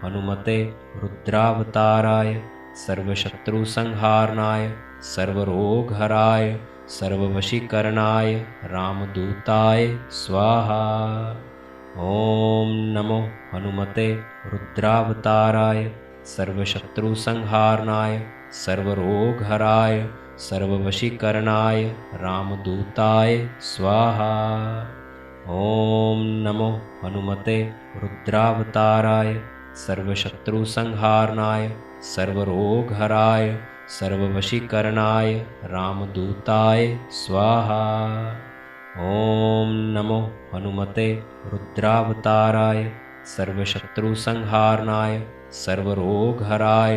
हनुमते रुद्रावताराय सर्वशत्रुसंहारणाय सर्वरोगहराय सर्ववशीकरणाय रामदूताय स्वाहा। ॐ नमो हनुमते रुद्रावताराय सर्वशत्रुसंहारणाय सर्वरोगहराय सर्ववशीकरणाय रामदूताय स्वाहा। ॐ नमो हनुमते रुद्रावताराय सर्वशत्रुसंहारणाय सर्वरोगहराय सर्ववशीकरणाय रामदूताय स्वाहा। ॐ नमो हनुमते रुद्रावताराय सर्वशत्रुसंहारणाय सर्वरोगहराय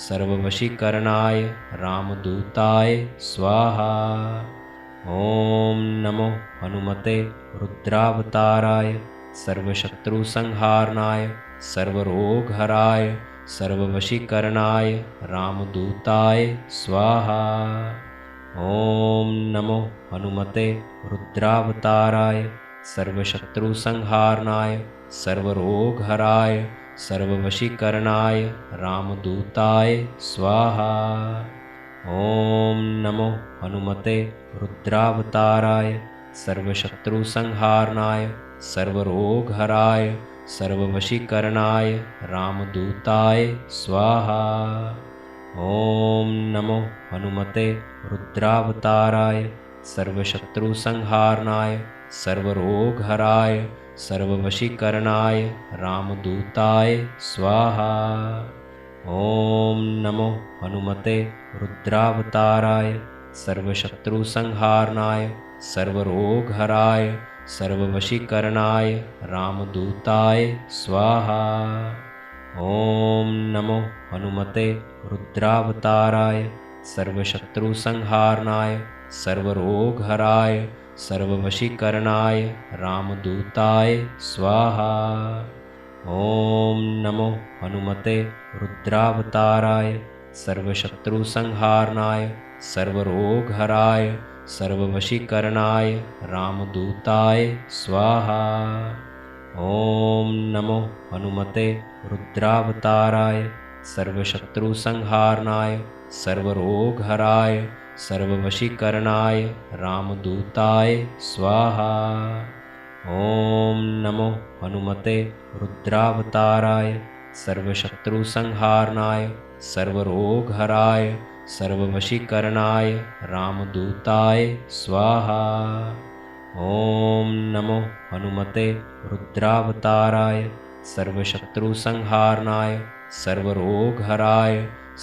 सर्ववशीकरणाय रामदूताय स्वाहा। ॐ नमो हनुमते रुद्रावताराय सर्वशत्रुसंहारणाय सर्वरोगहराय सर्ववशीकरणाय रामदूताय स्वाहा। ॐ नमो हनुमते रुद्रावताराय सर्वशत्रुसंहारणाय सर्वरोगहराय सर्ववशीकरणाय रामदूताय स्वाहा। ॐ नमो हनुमते रुद्रावताराय सर्वशत्रुसंहारणाय सर्वरोगहराय सर्ववशीकरणाय रामदूताय स्वाहा। ॐ नमो हनुमते रुद्रावताराय सर्वशत्रुसंहारणाय सर्वरोगहराय सर्ववशीकरणाय रामदूताय स्वाहा। ॐ नमो हनुमते रुद्रावताराय सर्वशत्रुसंहारणाय सर्वरोगहराय सर्ववशीकरणाय रामदूताय स्वाहा। ॐ नमो हनुमते रुद्रावताराय सर्वशत्रुसंहारणाय सर्वरोगहराय सर्ववशीकरणाय रामदूताय स्वाहा। ॐ नमो हनुमते रुद्रावताराय सर्वशत्रुसंहारणाय सर्वरोगहराय सर्ववशीकरणाय रामदूताय स्वाहा। ॐ नमो हनुमते रुद्रावताराय सर्वशत्रुसंहारणाय सर्वरोगहराय सर्ववशीकरणाय रामदूताय स्वाहा। ॐ नमो हनुमते रुद्रावताराय सर्वशत्रुसंहारणाय सर्वरोगहराय सर्ववशीकरणाय रामदूताय स्वाहा। ॐ नमो हनुमते रुद्रावताराय सर्वशत्रुसंहारणाय सर्वरोगहराय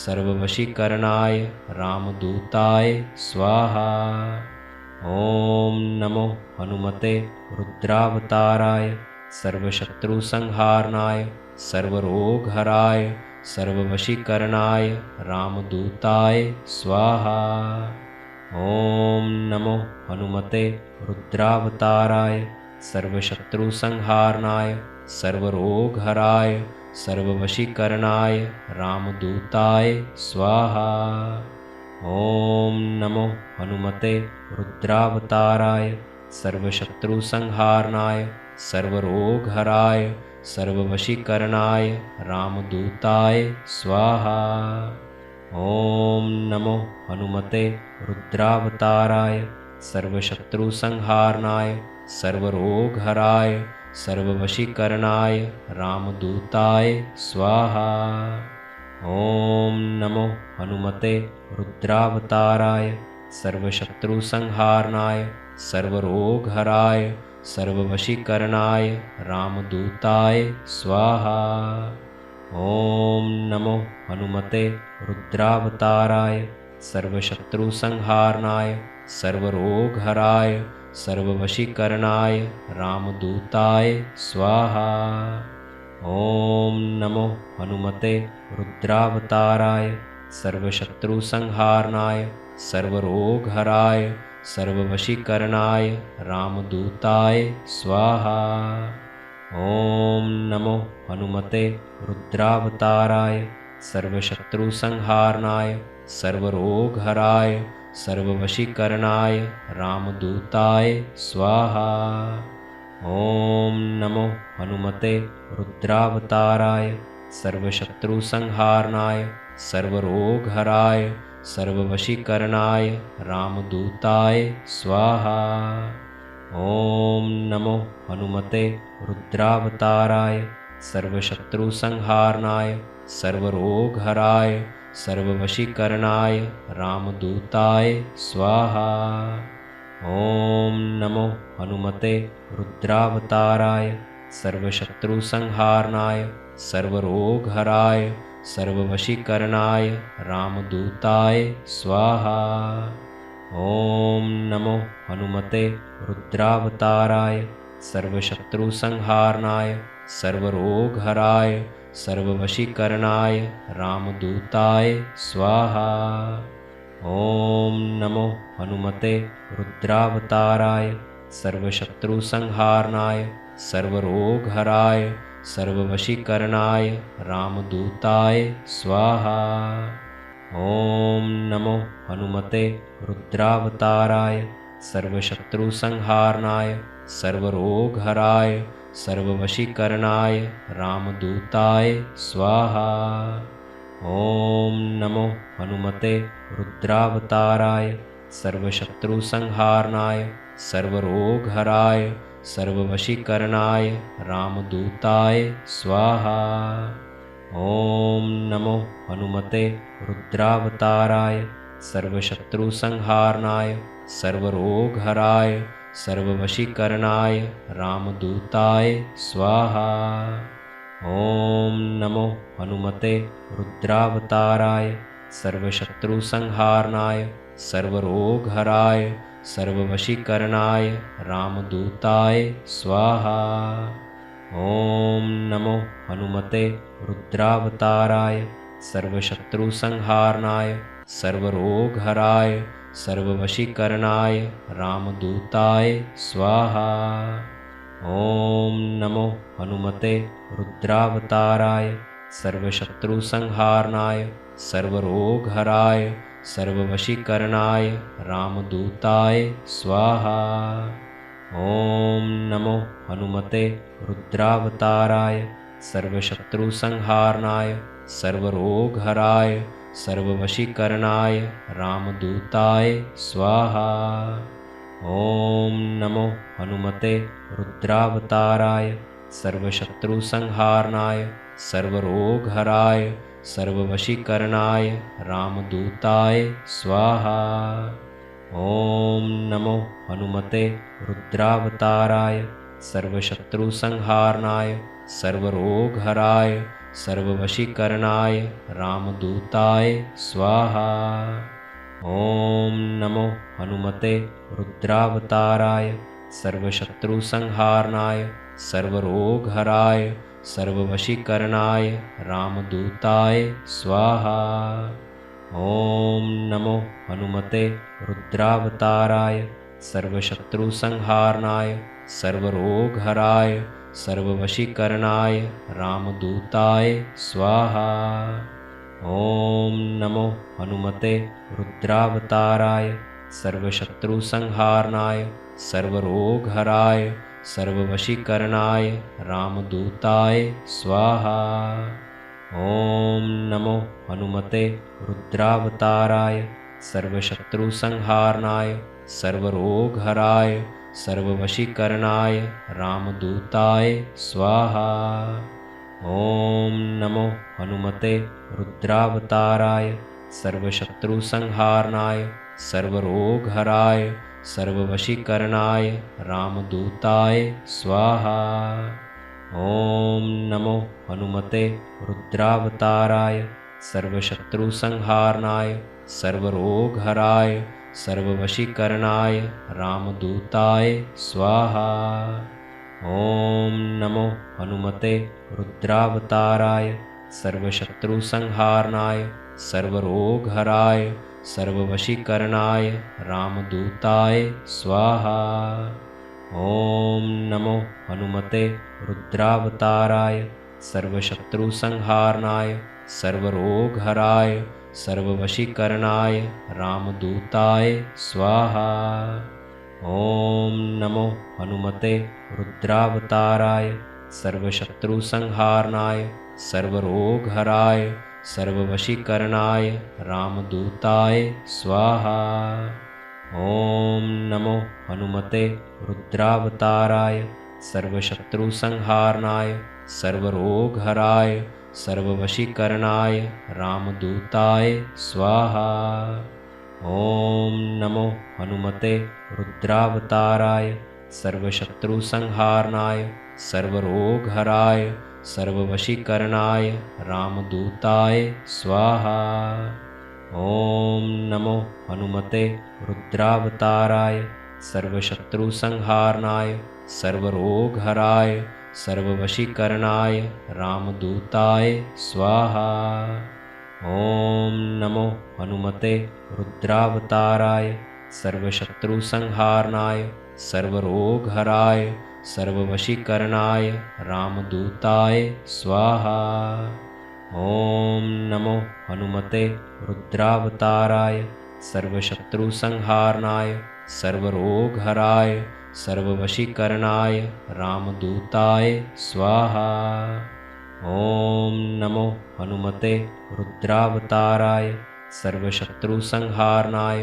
सर्ववशीकरणाय रामदूताय स्वाहा। ॐ नमो हनुमते रुद्रावताराय सर्वशत्रुसंहारणाय सर्वरोगहराय सर्ववशीकरणाय रामदूताय स्वाहा। ॐ नमो हनुमते रुद्रावताराय सर्वशत्रुसंहारणाय सर्वरोगहराय सर्ववशीकरणाय रामदूताय स्वाहा। ॐ नमो हनुमते रुद्रावताराय सर्वशत्रुसंहारणाय सर्वरोगहराय सर्ववशीकरणाय रामदूताय स्वाहा। ॐ नमो हनुमते रुद्रावताराय सर्वशत्रुसंहारणाय सर्वरोगहराय सर्ववशीकरणाय रामदूताय स्वाहा। ॐ नमो हनुमते रुद्रावताराय सर्वशत्रुसंहारणाय सर्वरोगहराय सर्ववशीकरणाय रामदूताय स्वाहा। ॐ नमो हनुमते रुद्रावताराय सर्वशत्रुसंहारणाय सर्वरोगहराय सर्ववशीकरणाय रामदूताय स्वाहा। ॐ नमो हनुमते रुद्रावताराय सर्वशत्रुसंहारणाय सर्वरोगहराय सर्ववशीकरणाय रामदूताय स्वाहा। ॐ नमो हनुमते रुद्रावताराय सर्वशत्रुसंहारणाय सर्वरोगहराय सर्ववशीकरणाय रामदूताय स्वाहा। ॐ नमो हनुमते रुद्रावताराय सर्वशत्रुसंहारणाय सर्वरोगहराय सर्ववशीकरणाय रामदूताय स्वाहा। ॐ नमो हनुमते रुद्रावताराय सर्वशत्रुसंहारणाय सर्वरोगहराय सर्ववशीकरणाय रामदूताय स्वाहा। ॐ नमो हनुमते रुद्रावताराय सर्वशत्रुसंहारणाय सर्वरोगहराय सर्ववशीकरणाय रामदूताय स्वाहा। ॐ नमो हनुमते रुद्रावताराय सर्वशत्रुसंहारणाय सर्वरोगहराय सर्ववशीकरणाय रामदूताय स्वाहा। ॐ नमो हनुमते रुद्रावताराय सर्वशत्रुसंहारणाय सर्वरोगहराय सर्ववशीकरणाय रामदूताय स्वाहा। ॐ नमो हनुमते रुद्रावताराय सर्वशत्रुसंहारणाय सर्वरोगहराय सर्ववशीकरणाय रामदूताय स्वाहा। ॐ नमो हनुमते रुद्रावताराय सर्वशत्रुसंहारणाय सर्वरोगहराय सर्ववशीकरणाय रामदूताय स्वाहा। ॐ नमो हनुमते रुद्रावताराय सर्वशत्रुसंहारणाय सर्वरोगहराय सर्ववशीकरणाय रामदूताय स्वाहा। ॐ नमो हनुमते रुद्रावताराय सर्वशत्रुसंहारणाय सर्वरोगहराय सर्ववशीकरणाय रामदूताय स्वाहा। ॐ नमो हनुमते रुद्रावताराय सर्वशत्रुसंहारणाय सर्वरोगहराय सर्ववशीकरणाय रामदूताय स्वाहा। ॐ नमो हनुमते रुद्रावताराय सर्वशत्रुसंहारणाय सर्वरोगहराय सर्ववशीकरणाय रामदूताय स्वाहा। ॐ नमो हनुमते रुद्रावताराय सर्वशत्रुसंहारणाय सर्वरोगहराय सर्ववशीकरणाय रामदूताय स्वाहा। ॐ नमो हनुमते रुद्रावताराय सर्वशत्रुसंहारणाय सर्वरोगहराय सर्ववशीकरणाय रामदूताय स्वाहा। ॐ नमो हनुमते रुद्रावताराय सर्वशत्रुसंहारणाय सर्वरोगहराय सर्ववशीकरणाय रामदूताय स्वाहा। ॐ नमो हनुमते रुद्रावताराय सर्वशत्रुसंहारणाय सर्वरोगहराय सर्ववशीकरणाय रामदूताय स्वाहा। ॐ नमो हनुमते रुद्रावताराय सर्वशत्रुसंहारणाय सर्वरोगहराय सर्ववशीकरणाय रामदूताय स्वाहा। ॐ नमो हनुमते रुद्रावताराय सर्वशत्रुसंहारणाय सर्वरोगहराय सर्ववशीकरणाय रामदूताय स्वाहा। ॐ नमो हनुमते रुद्रावताराय सर्वशत्रुसंहारणाय सर्वरोगहराय सर्ववशीकरणाय रामदूताय स्वाहा। ॐ नमो हनुमते रुद्रावताराय सर्वशत्रुसंहारणाय सर्वरोगहराय सर्ववशीकरणाय रामदूताय स्वाहा। ॐ नमो हनुमते रुद्रावताराय सर्वशत्रुसंहारणाय सर्वरोगहराय सर्ववशीकरणाय रामदूताय स्वाहा। ॐ नमो हनुमते रुद्रावताराय सर्वशत्रुसंहारणाय सर्वरोगहराय सर्ववशीकरणाय रामदूताय स्वाहा। ॐ नमो हनुमते रुद्रावताराय सर्वशत्रुसंहारणाय सर्वरोगहराय सर्ववशीकरणाय रामदूताय स्वाहा। ॐ नमो हनुमते रुद्रावताराय सर्वशत्रुसंहारणाय सर्वरोगहराय सर्ववशीकरणाय रामदूताय स्वाहा। ॐ नमो हनुमते रुद्रावताराय सर्वशत्रुसंहारणाय सर्वरोगहराय सर्ववशीकरणाय रामदूताय स्वाहा। ॐ नमो हनुमते रुद्रावताराय सर्वशत्रुसंहारणाय सर्वरोगहराय सर्ववशीकरणाय रामदूताय स्वाहा। ॐ नमो हनुमते रुद्रावताराय सर्वशत्रुसंहारणाय सर्वरोगहराय सर्ववशीकरणाय रामदूताय स्वाहा। ॐ नमो हनुमते रुद्रावताराय सर्वशत्रुसंहारणाय सर्वरोगहराय सर्ववशीकरणाय रामदूताय स्वाहा। ॐ नमो हनुमते रुद्रावताराय सर्वशत्रुसंहारणाय सर्वरोगहराय सर्ववशीकरणाय रामदूताय स्वाहा। ॐ नमो हनुमते रुद्रावताराय सर्वशत्रुसंहारणाय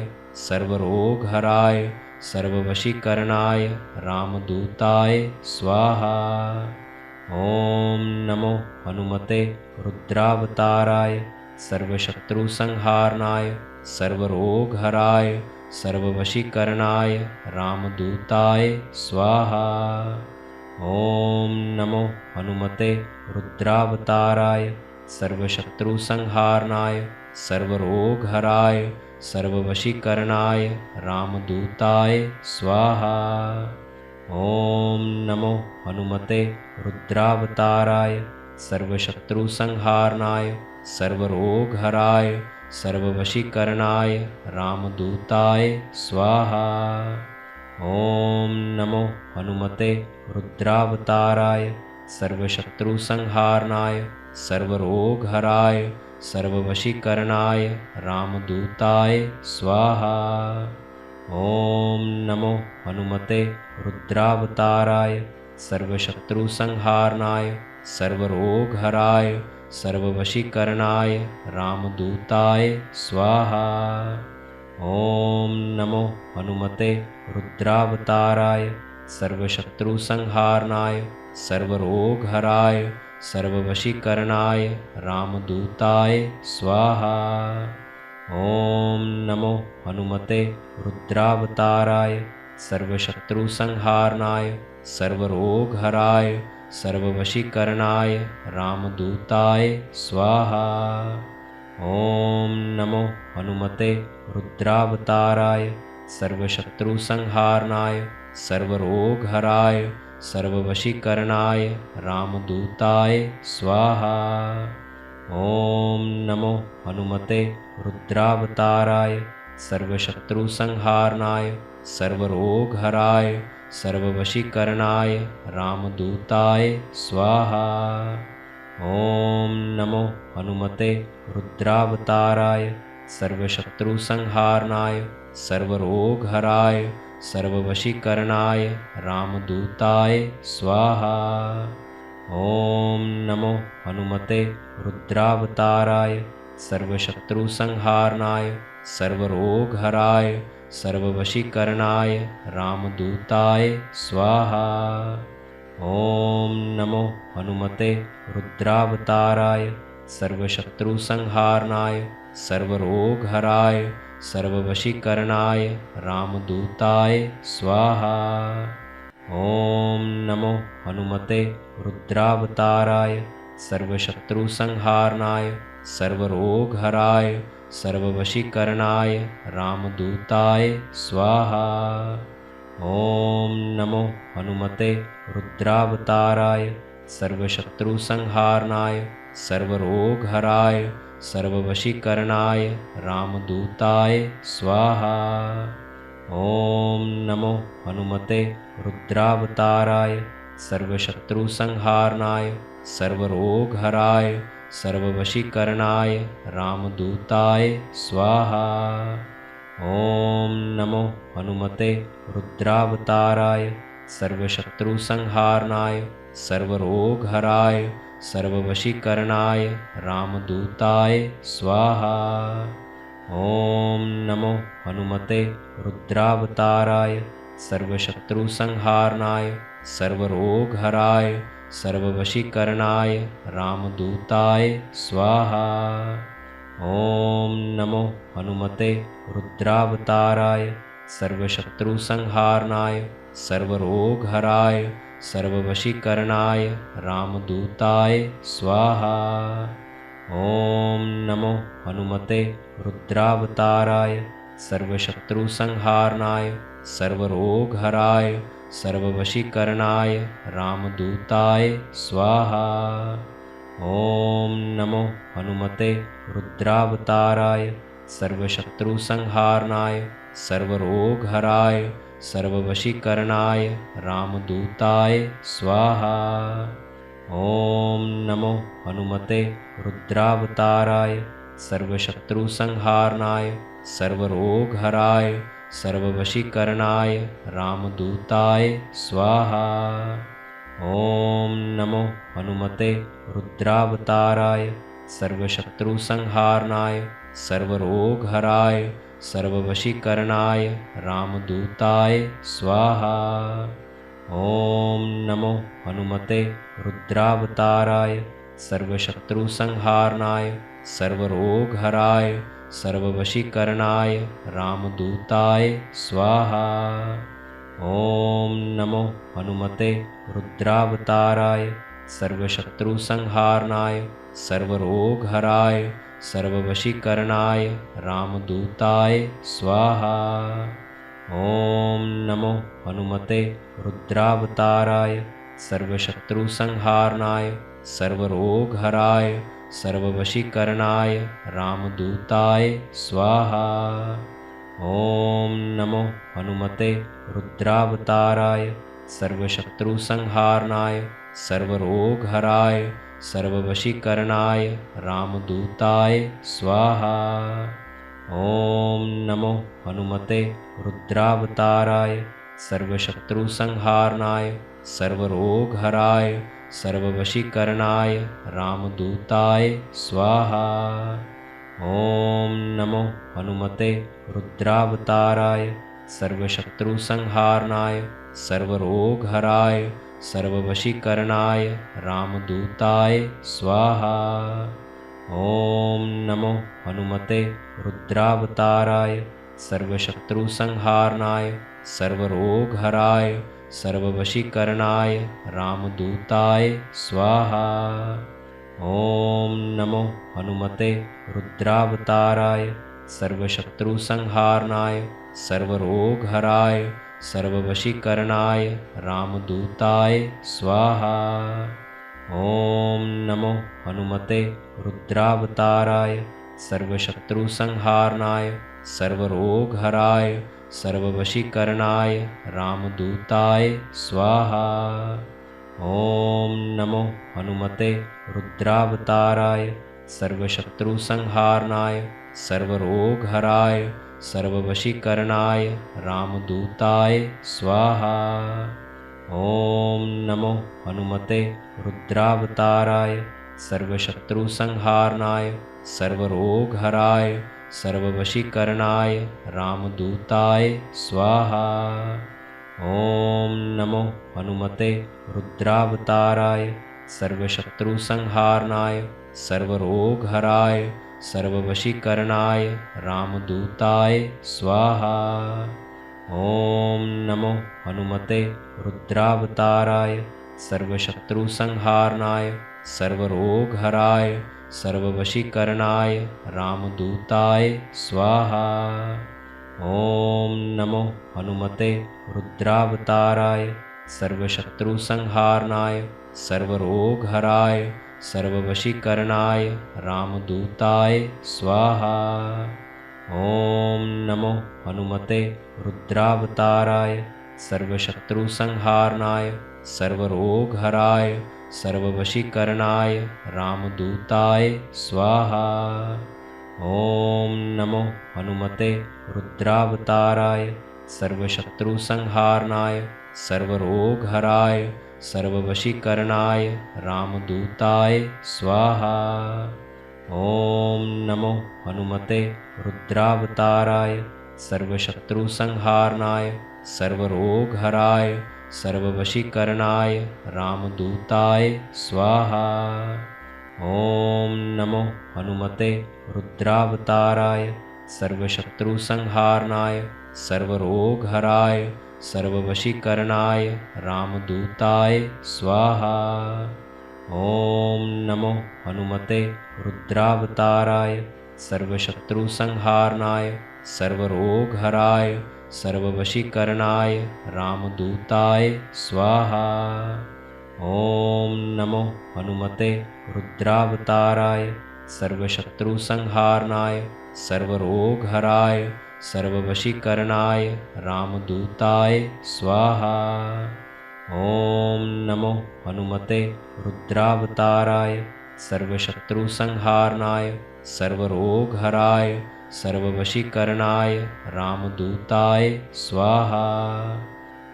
सर्वरोगहराय सर्ववशीकरणाय रामदूताय स्वाहा। ॐ नमो हनुमते रुद्रावताराय सर्वशत्रुसंहारणाय सर्वरोगहराय सर्ववशीकरणाय रामदूताय स्वाहा। ॐ नमो हनुमते रुद्रावताराय सर्वशत्रुसंहारणाय सर्वरोगहराय सर्ववशीकरणाय रामदूताय स्वाहा। ॐ नमो हनुमते रुद्रावताराय सर्वशत्रुसंहारणाय सर्वरोगहराय सर्ववशीकरणाय रामदूताय स्वाहा। ॐ नमो हनुमते रुद्रावताराय सर्वशत्रुसंहारणाय सर्वरोगहराय सर्ववशीकरणाय रामदूताय स्वाहा। ॐ नमो हनुमते रुद्रावताराय सर्वशत्रुसंहारणाय सर्वरोगहराय सर्ववशीकरणाय रामदूताय स्वाहा। ॐ नमो हनुमते रुद्रावताराय सर्वशत्रुसंहारणाय सर्वरोगहराय सर्ववशीकरणाय रामदूताय स्वाहा। ॐ नमो हनुमते रुद्रावताराय सर्वशत्रुसंहारणाय सर्वरोगहराय सर्ववशीकरणाय रामदूताय स्वाहा। ॐ नमो हनुमते रुद्रावताराय सर्वशत्रुसंहारणाय सर्वरोगहराय सर्ववशीकरणाय रामदूताय स्वाहा। ॐ नमो हनुमते रुद्रावताराय सर्वशत्रुसंहारणाय सर्वरोगहराय सर्ववशीकरणाय रामदूताय स्वाहा। ॐ नमो हनुमते रुद्रावताराय सर्वशत्रुसंहारणाय सर्वरोगहराय सर्ववशीकरणाय रामदूताय स्वाहा। ॐ नमो हनुमते रुद्रावताराय सर्वशत्रुसंहारणाय सर्वरोगहराय सर्ववशीकरणाय रामदूताय स्वाहा। ॐ नमो हनुमते रुद्रावताराय सर्वशत्रुसंहारणाय सर्वरोगहराय सर्ववशीकरणाय रामदूताय स्वाहा। ॐ नमो हनुमते रुद्रावताराय सर्वशत्रुसंहारणाय सर्वरोगहराय सर्ववशीकरणाय रामदूताय स्वाहा। ॐ नमो हनुमते रुद्रावताराय सर्वशत्रुसंहारणाय सर्वरोगहराय सर्ववशीकरणाय रामदूताय स्वाहा। ॐ नमो हनुमते रुद्रावताराय सर्वशत्रुसंहारणाय सर्वरोगहराय सर्ववशीकरणाय रामदूताय स्वाहा। ॐ नमो हनुमते रुद्रावताराय सर्वशत्रुसंहारणाय सर्वरोगहराय सर्ववशीकरणाय रामदूताय स्वाहा। ॐ नमो हनुमते रुद्रावताराय सर्वशत्रुसंहारणाय सर्वरोगहराय सर्ववशीकरणाय रामदूताय स्वाहा। ॐ नमो हनुमते रुद्रावताराय सर्वशत्रुसंहारणाय सर्वरोगहराय सर्ववशीकरणाय रामदूताय स्वाहा। ॐ नमो हनुमते रुद्रावताराय सर्वशत्रुसंहारणाय सर्वरोगहराय सर्ववशीकरणाय रामदूताय स्वाहा। ॐ नमो हनुमते रुद्रावताराय सर्वशत्रुसंहारणाय सर्वरोगहराय सर्ववशीकरणाय रामदूताय स्वाहा। ॐ नमो हनुमते रुद्रावताराय सर्वशत्रुसंहारणाय सर्वरोगहराय सर्ववशीकरणाय रामदूताय स्वाहा। ॐ नमो हनुमते रुद्रावताराय सर्वशत्रुसंहारणाय सर्वरोगहराय सर्ववशीकरणाय रामदूताय स्वाहा। ॐ नमो हनुमते रुद्रावताराय सर्वशत्रुसंहारणाय सर्वरोगहराय सर्ववशीकरणाय रामदूताय स्वाहा। ॐ नमो हनुमते रुद्रावताराय सर्वशत्रुसंहारणाय सर्वरोगहराय सर्ववशीकरणाय रामदूताय स्वाहा। ॐ नमो हनुमते रुद्रावताराय सर्वशत्रुसंहारणाय सर्वरोगहराय सर्ववशीकरणाय रामदूताय स्वाहा। ॐ नमो हनुमते रुद्रावताराय सर्वशत्रुसंहारणाय सर्वरोगहराय सर्ववशीकरणाय रामदूताय स्वाहा। ॐ नमो हनुमते रुद्रावताराय सर्वशत्रुसंहारणाय सर्वरोगहराय सर्ववशीकरणाय रामदूताय स्वाहा। ॐ नमो हनुमते रुद्रावताराय सर्वशत्रुसंहारणाय सर्वरोगहराय सर्ववशीकरणाय रामदूताय स्वाहा। ॐ नमो हनुमते रुद्रावताराय सर्वशत्रुसंहारणाय सर्वरोगहराय सर्ववशीकरणाय रामदूताय स्वाहा। ॐ नमो हनुमते रुद्रावताराय सर्वशत्रुसंहारणाय सर्वरोगहराय सर्ववशीकरणाय रामदूताय स्वाहा। ॐ नमो हनुमते रुद्रावताराय सर्वशत्रुसंहारणाय सर्वरोगहराय सर्ववशीकरणाय रामदूताय स्वाहा। ॐ नमो हनुमते रुद्रावताराय सर्वशत्रुसंहारणाय सर्वरोगहराय सर्ववशीकरणाय रामदूताय स्वाहा। ॐ नमो हनुमते रुद्रावताराय सर्वशत्रुसंहारणाय सर्वरोगहराय सर्ववशीकरणाय रामदूताय स्वाहा। ॐ नमो हनुमते रुद्रावताराय सर्वशत्रुसंहारणाय सर्वरोगहराय सर्ववशीकरणाय रामदूताय स्वाहा। ॐ नमो हनुमते रुद्रावताराय सर्वशत्रुसंहारणाय सर्वरोगहराय सर्ववशीकरणाय रामदूताय स्वाहा। ॐ नमो हनुमते रुद्रावताराय सर्वशत्रुसंहारणाय सर्वरोगहराय सर्ववशीकरणाय रामदूताय स्वाहा। ॐ नमो हनुमते रुद्रावताराय सर्वशत्रुसंहारणाय सर्वरोगहराय सर्ववशीकरणाय रामदूताय स्वाहा। ॐ नमो हनुमते रुद्रावताराय सर्वशत्रुसंहारणाय सर्वरोगहराय सर्ववशीकरणाय रामदूताय स्वाहा। ॐ नमो हनुमते रुद्रावताराय सर्वशत्रुसंहारणाय सर्वरोगहराय सर्ववशीकरणाय रामदूताय स्वाहा। ॐ नमो हनुमते रुद्रावताराय सर्वशत्रुसंहारणाय सर्वरोगहराय सर्ववशीकरणाय रामदूताय स्वाहा। ॐ नमो हनुमते रुद्रावताराय सर्वशत्रुसंहारणाय सर्वरोगहराय सर्ववशीकरणाय रामदूताय स्वाहा। ॐ नमो हनुमते रुद्रावताराय सर्वशत्रुसंहारणाय सर्वरोगहराय सर्ववशीकरणाय रामदूताय स्वाहा। ॐ नमो हनुमते रुद्रावताराय सर्वशत्रुसंहारणाय सर्वरोगहराय सर्ववशीकरणाय रामदूताय स्वाहा।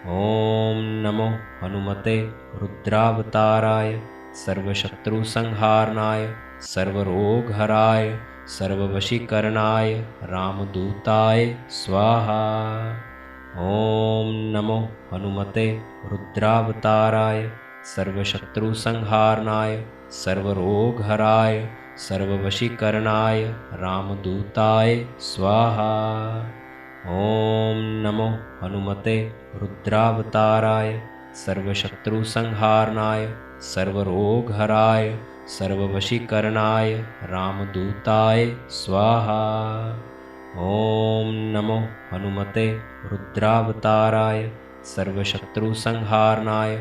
ॐ नमो हनुमते रुद्रावताराय सर्वशत्रुसंहारणाय सर्वरोगहराय सर्ववशीकरणाय रामदूताय स्वाहा। ॐ नमो हनुमते रुद्रावताराय सर्वशत्रुसंहारणाय सर्वरोगहराय सर्ववशीकरणाय रामदूताय स्वाहा। ॐ नमो हनुमते रुद्रावताराय सर्वशत्रुसंहारणाय सर्वरोगहराय सर्ववशीकरणाय रामदूताय स्वाहा। ॐ नमो हनुमते रुद्रावताराय सर्वशत्रुसंहारणाय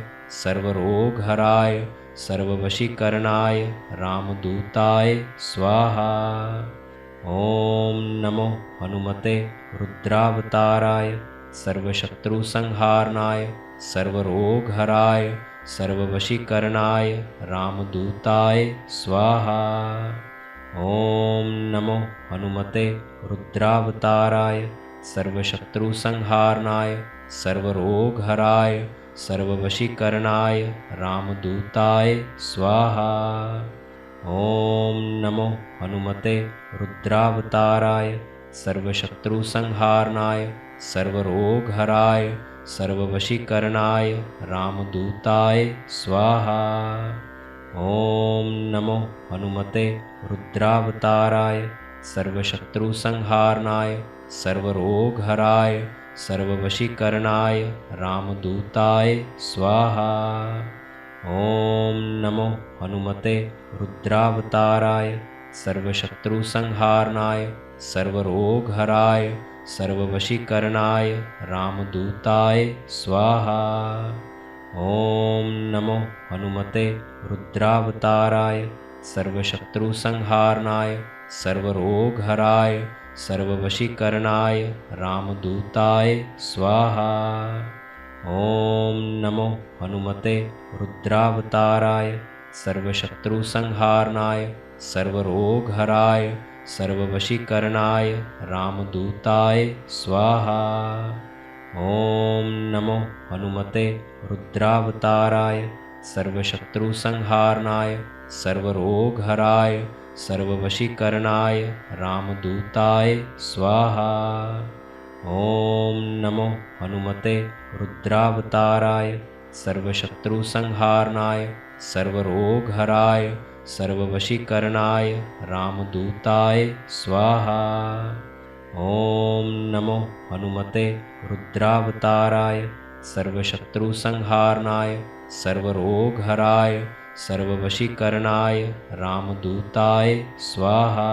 सर्वरोगहराय सर्ववशीकरणाय रामदूताय स्वाहा। ॐ नमो हनुमते रुद्रावताराय सर्वशत्रुसंहारणाय सर्वरोगहराय सर्ववशीकरणाय रामदूताय स्वाहा। ॐ नमो हनुमते रुद्रावताराय सर्वशत्रुसंहारणाय सर्वरोगहराय सर्ववशीकरणाय रामदूताय स्वाहा। ॐ नमो हनुमते रुद्रावताराय सर्वशत्रुसंहारणाय सर्वरोगहराय सर्ववशीकरणाय रामदूताय स्वाहा। ॐ नमो हनुमते रुद्रावताराय सर्वशत्रुसंहारणाय सर्वरोगहराय सर्ववशीकरणाय रामदूताय स्वाहा। ॐ नमो हनुमते रुद्रावताराय सर्वशत्रुसंहारणाय सर्वरोगहराय सर्ववशीकरणाय रामदूताय स्वाहा। ॐ नमो हनुमते रुद्रावताराय सर्वशत्रुसंहारणाय सर्वरोगहराय सर्ववशीकरणाय रामदूताय स्वाहा। ॐ नमो हनुमते रुद्रावताराय सर्वशत्रुसंहारणाय सर्वरोगहराय सर्ववशीकरणाय रामदूताय स्वाहा। ॐ नमो हनुमते रुद्रावताराय सर्वशत्रुसंहारणाय सर्वरोगहराय सर्ववशीकरणाय रामदूताय स्वाहा। ॐ नमो हनुमते रुद्रावताराय सर्वशत्रुसंहारणाय सर्वरोगहराय सर्ववशीकरणाय रामदूताय स्वाहा। ॐ नमो हनुमते रुद्रावताराय सर्वशत्रुसंहारणाय सर्वरोगहराय सर्ववशीकरणाय रामदूताय स्वाहा।